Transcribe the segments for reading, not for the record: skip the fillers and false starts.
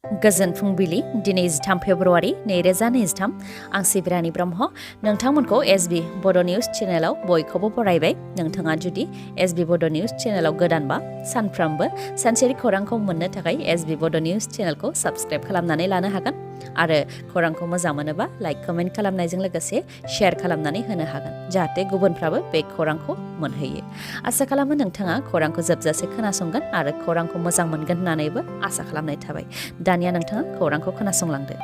गोजोन फुंबिलि दिनै 13 फेब्रुवारि 2023 आं सिबिरानि ब्रह्म नोंथांमोनखौ SB बड' निउज चेनेलाव बयखौबो बरायबाय। नोंथाङा जुदि SB बड' निउज चेनेलाव गोदानबा सानफ्रामबो सानसेनि खौरांखौ मोननो थाखाय SB बड' निउज चेनेलखौ साबस्क्राइब खालामनानै लानो हागोन आरो खौरांखौ मोजां मोनोबा लाइक कमेन्ट खालामनायजों लोगोसे शेयार खालामनानै होनो हागोन जाहाथे गुबुनफ्राबो बे खौरांखौ मोनहैयो। आसा खालामो नोंथाङा खौरांखौ जोबजासे खोनासंगोन आरो खौरांखौ मोजां मोनगोन होननानैबो आसा खालामनाय थाबाय। दानिया नोंथाङा खौरांखौ खोनासंलांदो।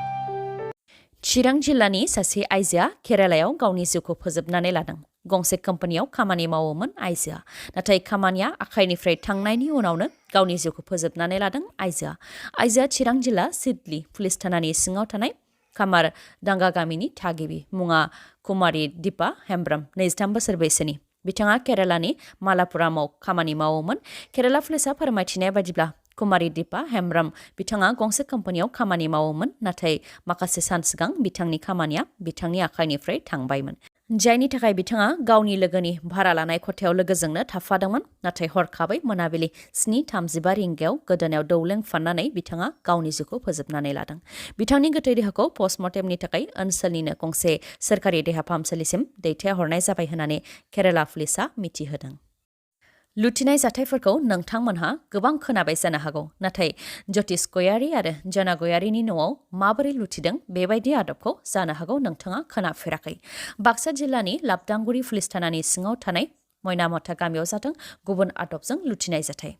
चिरां जिल्लानि सासे आइजोआ केरालायाव गावनि जिउखौ फोजोबनानै लादों। गंसे कम्पानियाव खामानि मावोमोन आइजोआ, नाथाय खामानिया आखाइनिफ्राय थांनायनि उनावनो गावनि जिउखौ फोजोबनानै लादों आइजोआ चिरां जिल्ला सिडली पुलिस थानानि सिङाव थानाय खामार दांगा गामिनि थागिबि। मुङा कुमारी दीपा हेम्ब्रम, 23 बोसोर बैसोनि। बिथाङा केरालानि मालापुरामाव खामानि मावोमोन। केराला पुलिसा फोरमायथिनाय बायदिब्ला कुमारी दीपा हेम्ब्रम बिथाङा गंसे कम्पानियाव खामानि मावोमोन, नाथाय माखासे सान सिगां बिथांनि खामानिया बिथांनि आखाइनिफ्राय थांबायमोन, जायनि थाखाय बिथाङा गावनि लोगोनि भारा लानाय खथायाव लोगोजोंनो थाफादोंमोन। नाथाय हरखाबै मोनाबिलि 7:35 रिंगायाव गोदोनायाव दौलें फाननानै बिथाङा गावनि जिउखौ फोजोबनानै लादों। बिथांनि गोथै देहाखौ पस्टमर्टेमनि थाखाय ओनसोलनिनो गंसे सोरखारि देहा फाहामसालिसिम दैथायहरनाय जाबाय होननानै केराला पुलिसा मिथिहोदों। लुथिनाय जाथायफोरखौ नोंथांमोनहा गोबां खोनाबाय जानो हागौ, नाथाय ज्योतिष गयारी आरो जना गयारीनि न'आव माबोरै लुथिदों बेबायदि आदबखौ जानो हागौ नोंथाङा खोनाफेराखै। बाक्सा जिल्लानि लाबदांगुरि पुलिस थानानि सिङाव थानाय मयनामथा गामियाव जादों गुबुन आदबजों लुथिनाय जाथाय।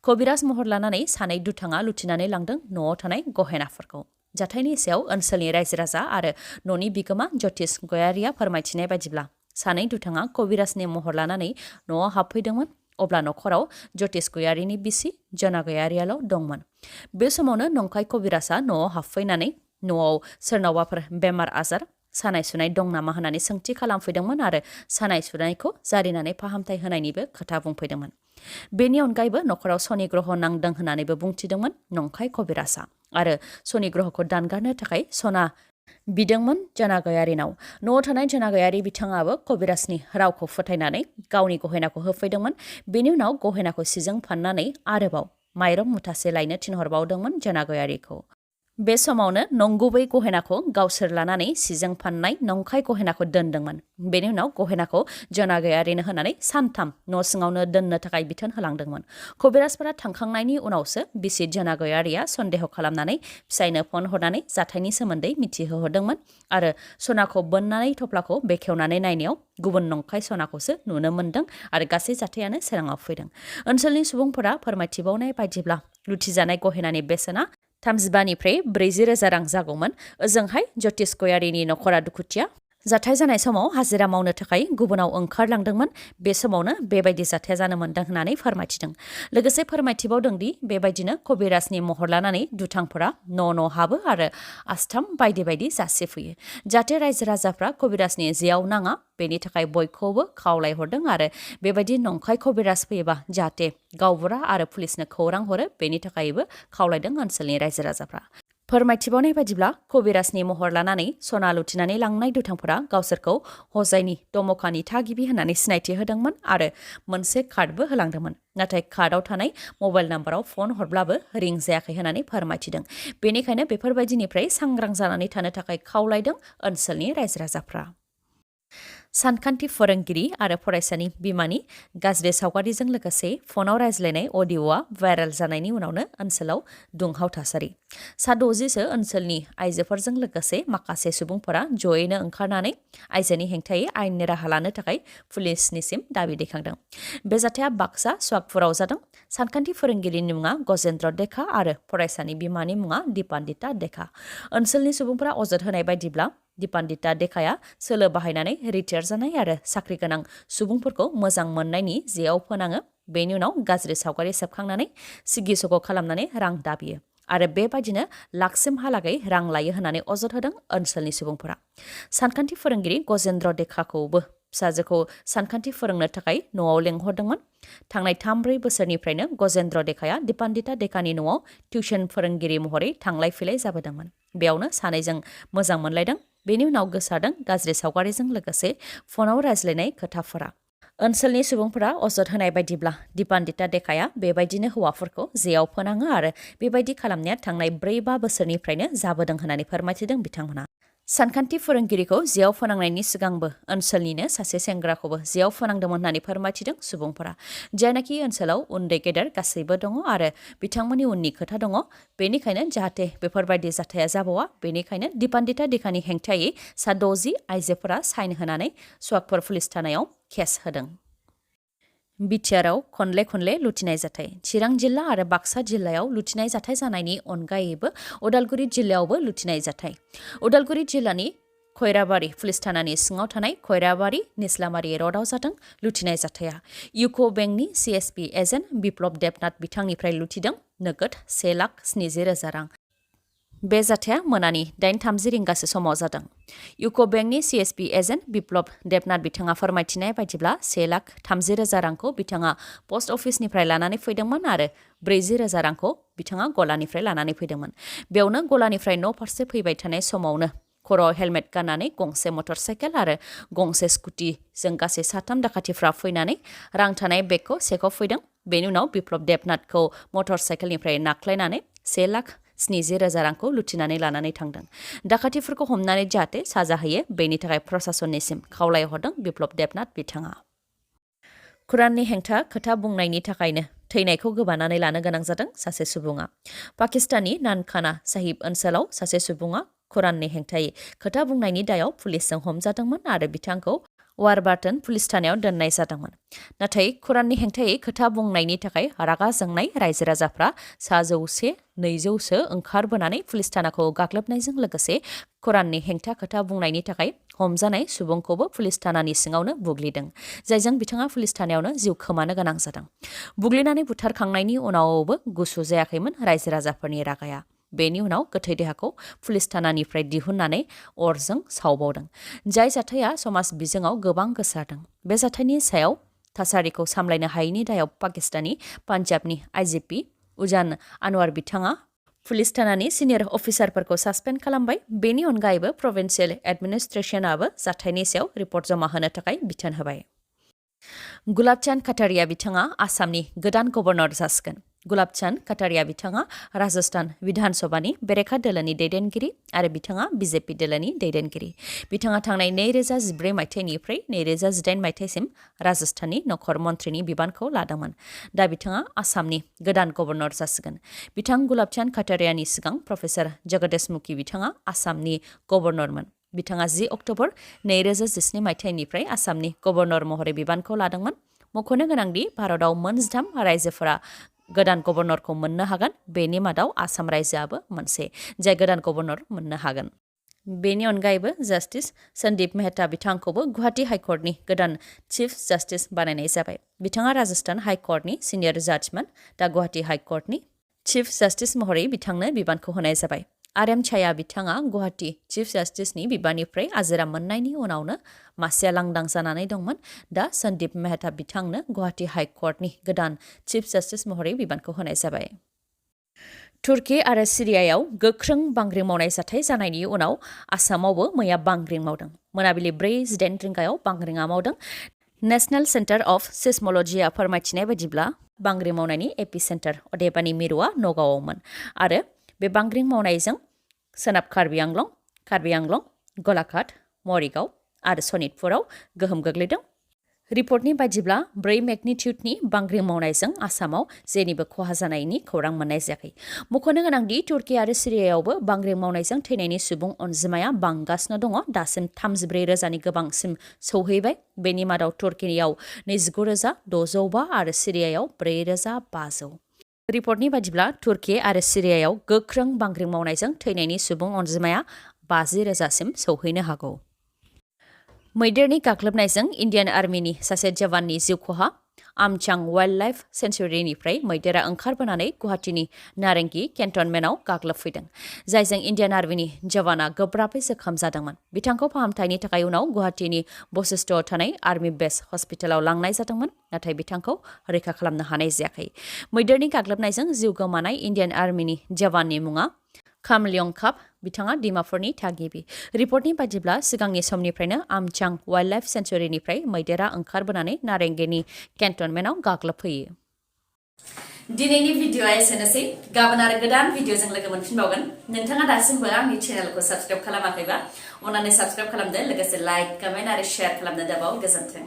कबिराज महर लानानै सानै दुथाङा लुथिनानै लांदों न'आव थानाय गहेनाफोरखौ। जाथायनि सायाव ओनसोलनि रायजो राजा आरो न'नि बिगोमा ज्योतिष गयारीया फोरमायथिनाय बायदिब्ला सानै दुथाङा कबिराजनि महर लानानै न'आव हाबफैदोंमोन। अब्ला नखराव ज्योतिष गयारीनि बिसि जना गयारीयाल' दंमोन। बे समावनो नंखाय कबिराजआ न'आव हाबफैनानै न'आव सोरनावबाफोर बेमार आजार सानाय सुनाय दं नामा होननानै सोंथि खालामफैदोंमोन आरो सानाय सुनायखौ जारिनानै फाहामथाय होनायनिबो खोथा बुंफैदोंमोन। बेनि अनगायैबो नखराव शनि ग्रह नांदों होननानैबो बुंथिदोंमोन नंखाय कबिराजआ आरो शनि ग्रहखौ दानगारनो थाखाय सना बिदोंमोन जना गयारीनाव। न'आव थानाय जना गयारी बिथाङाबो कबिराजनि रावखौ फोथायनानै गावनि गहेनाखौ होफैदोंमोन। बेनि उनाव गहेनाखौ सिजों फाननानै आरोबाव माइरं मुथासे लायनो थिनहरबावदोंमोन जना गयारीखौ। बे समावनो नंगुबै गहेनाखौ गावसोर लानानै सिजों फाननाय नंखाय गहेनाखौ दोनदोंमोन। बेनि उनाव गहेनाखौ जना गयारीनो होनानै सानथाम न' सिङावनो दोननो थाखाय बिथोन होलांदोंमोन। कबिराजफोरा थांखांनायनि उनावसो बिसि जना गयारीया सन्देह खालामनानै फिसायनो फन हरनानै जाथायनि सोमोन्दै मिथिहोहरदोंमोन आरो सनाखौ बोननानै थफ्लाखौ बेखेवनानै नायनायाव गुबुन नंखाय सनाखौसो नुनो मोन्दों आरो गासै जाथायानो सोराङाव फैदों। ओनसोलनि सुबुंफोरा फोरमायथिबावनाय बायदिब्ला लुथिजानाय गहेनानि बेसेना 35निफ्राय 40 रोजा रां जागौमोन। ओजोंहाय ज्योतिष गयारीनि नखरा दुखुथिया। जाथाय जानाय समाव हाजिरा मावनो थाखाय गुबुनाव ओंखारलांदोंमोन। बे समावनो बेबायदि जाथाया जानो मोन्दों होननानै फोरमायथिदों। लोगोसे फोरमायथिबावदों दि बेबायदिनो कबिराजनि महर लानानै दुथांफोरा न' हाबो आरो आस्थाम बायदि बायदि जासिफैयो। जाहाथे रायजो राजाफ्रा कबिराजनि जेयाव नाङा बेनि थाखाय बयखौबो खावलायहरदों आरो बेबायदि नंखाय कबिराज फैयोबा जाहाथे गावबुरा आरो पुलिसनो खौरां हरो बेनि थाखायबो खावलायदों ओनसोलनि रायजो राजाफ्रा। फोरमायथिबावनाय बायदिब्ला कबिराजनि महर लानानै सना लुथिनानै लांनाय दुथांफोरा गावसोरखौ हजायनि दमकानि थागिबि होननानै सिनायथि होदोंमोन आरो मोनसे कार्डबो होलांदोंमोन। नाथाय कार्डआव थानाय मबाइल नाम्बाराव फन हरब्लाबो रिं जायाखै होननानै फोरमायथिदों। बेनिखायनो बेफोरबायदिनिफ्राय सांग्रां जानानै थानो थाखाय खावलायदों ओनसोलनि रायजो राजाफ्रा। सानखान्थि फोरोंगिरि आरो फरायसानि बिमानि गाज्रि सावगारिजों लोगोसे फनाव रायज्लायनाय अडिअ'आ भाइरेल जानायनि उनावनो ओनसोलाव दुंहाव थासारि। सा 60सो ओनसोलनि आइजोफोरजों लोगोसे माखासे सुबुंफोरा जयैनो ओंखारनानै आइजोनि हेंथायै आयेननि राहा लानो थाखाय पुलिसनिसिम दाबि दैखांदों। बे जाथाया बाक्सा सुवागपुराव जादों। सानखान्थि फोरोंगिरिनि मुङा गजेन्द्र देखा आरो फरायसानि बिमानि मुङा दिपान्दिता देखा। ओनसोलनि सुबुंफोरा अजद होनाय बायदिब्ला दिपान्दिता देखाया सोलो बाहायनानै रिटायार जानाय आरो साख्रि गोनां सुबुंफोरखौ मोजां मोननायनि जेयाव फोनाङो। बेनि उनाव गाज्रि सावगारि सेबखांनानै सिगि सग' खालामनानै रां दाबियो आरो बेबायदिनो लाखसिमहालागै रां लायो होननानै अजद होदों ओनसोलनि सुबुंफोरा। सानखान्थि फोरोंगिरि गजेन्द्र देखाखौबो फिसाजोखौ सानखान्थि फोरोंनो थाखाय न'आव लेंहरदोंमोन। थांनाय 3-4 बोसोरनिफ्रायनो गजेन्द्र देखाया दिपान्दिता देखानि न'आव टिउसन फोरोंगिरि महरै थांलाय फैलाय जाबोदोंमोन। बेयावनो सानैजों मोजां मोनलायदों। बेनि उनाव गोसारदों गाज्रि सावगारिजों लोगोसे फनाव रायज्लायनाय खोथाफोरा। ओनसोलनि सुबुंफोरा अजद होनाय बायदिब्ला दिपान्दिता देखाया बेबायदिनो हौवाफोरखौ जेयाव फोनाङो आरो बेबायदि खालामनाया थांनाय 4-5 बोसोरनिफ्रायनो जाबोदों होननानै फोरमायथिदों बिथांमोना। सानखान्थि फोरोंगिरिखौ जेयाव फोनांनायनि सिगांबो ओनसोलनिनो सासे सेंग्राखौबो जेयाव फोनांदोंमोन होननानै फोरमायथिदों सुबुंफोरा। जायनाखि ओनसोलाव उन्दै गेदेर गासैबो दङ आरो बिथांमोननि उननि खोथा दङ। बेनिखायनो जाहाथे बेफोरबायदि जाथाया जाबावा बेनिखायनो दिपान्दिता देखानि हेंथायै सा 60 आइजोफोरा साइन होनानै सुवागपुर पुलिस थानायाव केस होदों। बिटिआरआव खनले लुथिनाय जाथाय। चिरां जिल्ला आरो बाक्सा जिल्लायाव लुथिनाय जाथाय जानायनि अनगायैबो उदालगुरि जिल्लायावबो लुथिनाय जाथाय। उदालगुरि जिल्लानि खैराबारि पुलिस थानानि सिङाव थानाय खैराबारि निस्लामारि रडआव जादों लुथिनाय जाथाया। इउक' बेंकनि CSB एजेन्ट बिप्लब देबनाथ बिथांनिफ्राय लुथिदों नोगोद 1,70,000 रां। बे जाथाया मोनानि 8:30 रिंगासो समाव जादों। इउक' बेंकनि CSB एजेन्ट बिप्लब देबनाथ बिथाङा फोरमायथिनाय बायदिब्ला 1,30,000 रांखौ बिथाङा पस्ट अफिसनिफ्राय लानानै फैदोंमोन आरो 40,000 रांखौ बिथाङा गलानिफ्राय लानानै फैदोंमोन। बेयावनो गलानिफ्राय न' फारसे फैबाय थानाय समावनो खर'आव हेलमेट गाननानै गंसे मटर साइकेल आरो गंसे स्कुटिजों गासै 3 दाखाथिफ्रा फैनानै रां थानाय बेगखौ सेख'फैदों। बेनि उनाव बिप्लब देबनाथखौ मटर साइकेलनिफ्राय नाख्लायनानै 1,70,000 रांखौ लुथिनानै लानानै थांदों। दाखाथिफोरखौ हमनानै जाहाथे साजा होयो बेनि थाखाय प्रशासननिसिम खावलायहरदों बिप्लब देबनाथ बिथाङा। खुराननि हेंथा खोथा बुंनायनि थाखायनो थैनायखौ गोबानानै लानो गोनां जादों सासे सुबुङा। पाकिस्ताननि नानखाना साहिब ओनसोलाव सासे सुबुङा खुराननि हेंथायै खोथा बुंनायनि दायाव पुलिसजों हमजादोंमोन आरो बिथांखौ वारबाटन पुलिस थानायाव दोननाय जादोंमोन। नाथाय खुराननि हेंथायै खोथा बुंनायनि थाखाय रागा जोंनाय रायजो राजाफ्रा 100-200सो ओंखारबोनानै पुलिस थानाखौ गाग्लोबनायजों लोगोसे खुराननि हेंथा खोथा बुंनायनि थाखाय हमजानाय सुबुंखौबो पुलिस थानानि सिङावनो बुग्लिदों। जायजों बिथाङा पुलिस थानायावनो जिउ खोमानो गोनां जादों। बुग्लिनानै बुथारखांनायनि उनावबो गुसु जायाखैमोन रायजो राजाफोरनि रागाया। बेनि उनाव गोथै देहाखौ पुलिस थानानिफ्राय दिहुननानै अरजों सावबावदों। जाय जाथाया समाज बिजोङाव गोबां गोसारदों। बे जाथायनि सायाव थासारिखौ सामलायनो हायैनि दायाव पाकिस्तानी पान्जाबनि IGP उजान आनवार बिथाङा पुलिस थानानि सिनियर अफिसारफोरखौ सासपेन्ड खालामबाय। बेनि अनगायैबो प्रभिन्सियेल एडमिनिस्ट्रेशनाबो जाथायनि सायाव रिपर्ट जमा होनो थाखाय बिथोन होबाय। गुलाबचान्द काटारिया बिथाङा आसामनि गोदान गवर्नर जासिगोन। गुलाबचान्द काटारिया बिथाङा राजस्थान विधान सभानि बेरेखा दोलोनि दैदेनगिरि आरो बिथाङा BJP दोलोनि दैदेनगिरि। बिथाङा थांनाय 2014 मायथाइनिफ्राय 2018 मायथाइसिम राजस्थाननि नखर मन्थ्रिनि बिबानखौ लादोंमोन। दा बिथाङा आसामनि गोदान गवर्नर जासिगोन। बिथां गुलाबचान्द काटारियानि सिगां प्रफेसर जगदीश मुखी बिथाङा आसामनि गवर्नरमोन। बिथाङा 10 अक्ट'बर 2017 मायथाइनिफ्राय आसामनि गवर्नर महरै बिबानखौ लादोंमोन। मख'नो गोनांदि भारतआव मोन 13 रायजोफोरा गोदान गवर्नरखौ मोननो हागोन। बेनि मादाव आसाम रायजोआबो मोनसे जाय गोदान गवर्नर मोननो हागोन। बेनि अनगायैबो जास्टिस सन्दीप मेहता बिथांखौबो गुवाहाटी हाइकर्टनि गोदान चिफ जास्टिस बानायनाय जाबाय। बिथाङा राजस्थान हाइकर्टनि सिनियर जाजमोन। दा गुवाहाटी हाइकर्टनि चिफ जास्टिस महरै बिथांनो बिबानखौ होनाय जाबाय। RM छाया बिथाङा गुवाहाटी चिफ जास्टिसनि बिबाननिफ्राय आजिरा मोननायनि उनावनो मासिया लांदां जानानै दंमोन। दा सन्दीप मेहता बिथांनो गुवाहाटी हाइकर्टनि गोदान चिफ जास्टिस महरै बिबानखौ होनाय जाबाय। तुर्की आरो सिरियायाव गोख्रों बांग्रिं मावनाय जाथाय जानायनि उनाव आसामावबो मैया बांग्रिं मावदों। मोनाबिलि 4:18 रिंगायाव बांग्रिंआ मावदों। नेशनेल सेन्टार अफ सिस्मोलजिया फोरमायथिनाय बायदिब्ला बांग्रिं मावनायनि एपिसेन्टार अदेबानि मिरुआ नगावआवमोन आरो बे बांग्रिं मावनायजों सोनाब कार्बि आंलं, गलाघाट, मरिगाव आरो सनितपुराव गोहोम गोग्लैदों। रिपर्टनि बायदिब्ला 4 मेगनिटिउडनि बांग्रिं मावनायजों आसामाव जेनिबो खहा जानायनि खौरां मोननाय जायाखै। मख'नो गोनांदि तुर्की आरो सिरियायावबो बांग्रिं मावनायजों थैनायनि सुबुं अनजिमाया बांगासिनो दङ। दासिम 34,000नि गोबांसिम सौहैबाय। बेनि मादाव तुर्कीयाव 29,605 आरो सिरियायाव 4,500। रिपर्टनि बायदिब्ला तुर्की आरो सिरियायाव गोख्रों बांग्रिं मावनायजों थैनायनि सुबुं अनजिमाया 50,000सिम सौहैनो हागौ। मैदेरनि गाग्लोबनायजों इन्डियान आर्मिनि सासे जवाननि जिउ खहा। आमचां वाइल्ड लाइफ सेन्चुरिनिफ्राय मैदेरा ओंखारबोनानै गुवाहाटीनि नारेंगी केन्टनमेन्टआव गाग्लोबफैदों। जायजों इन्डियान आर्मिनि जवाना गोब्राबै जोखोम जादोंमोन। बिथांखौ फाहामथायनि थाखाय उनाव गुवाहाटीनि बशिष्ठआव थानाय आर्मि बेस हस्पिटालाव लांनाय जादोंमोन। नाथाय बिथांखौ रैखा खालामनो हानाय जायाखै। मैदेरनि गाग्लोबनायजों जिउ गोमानाय इन्डियान आर्मिनि जवाननि मुङा खामलियंखाप बिथाङा डिमापुरनि थागिबि। रिपर्टनि बायदिब्ला सिगांनि समनिफ्रायनो आमचां वाइल्ड लाइफ सेंचुरीनिफ्राय मैदेरा ओंखारबोनानै नारेंगेनि केन्टनमेन्टआव गाग्लोबफैयो। दिनैनि भिडिअ'आ एसेनोसै। गाबोन आरो गोदान भिडिअ'जों लोगो मोनफिनबावगोन। नोंथाङा दासिमबो आंनि चेनेलखौ साबस्क्राइब खालामाखैबा अन्नानै साबस्क्राइब खालामदो, लोगोसे लाइक, कमेन्ट आरो शेयार खालामनो दाबाव। गोजोन्थों।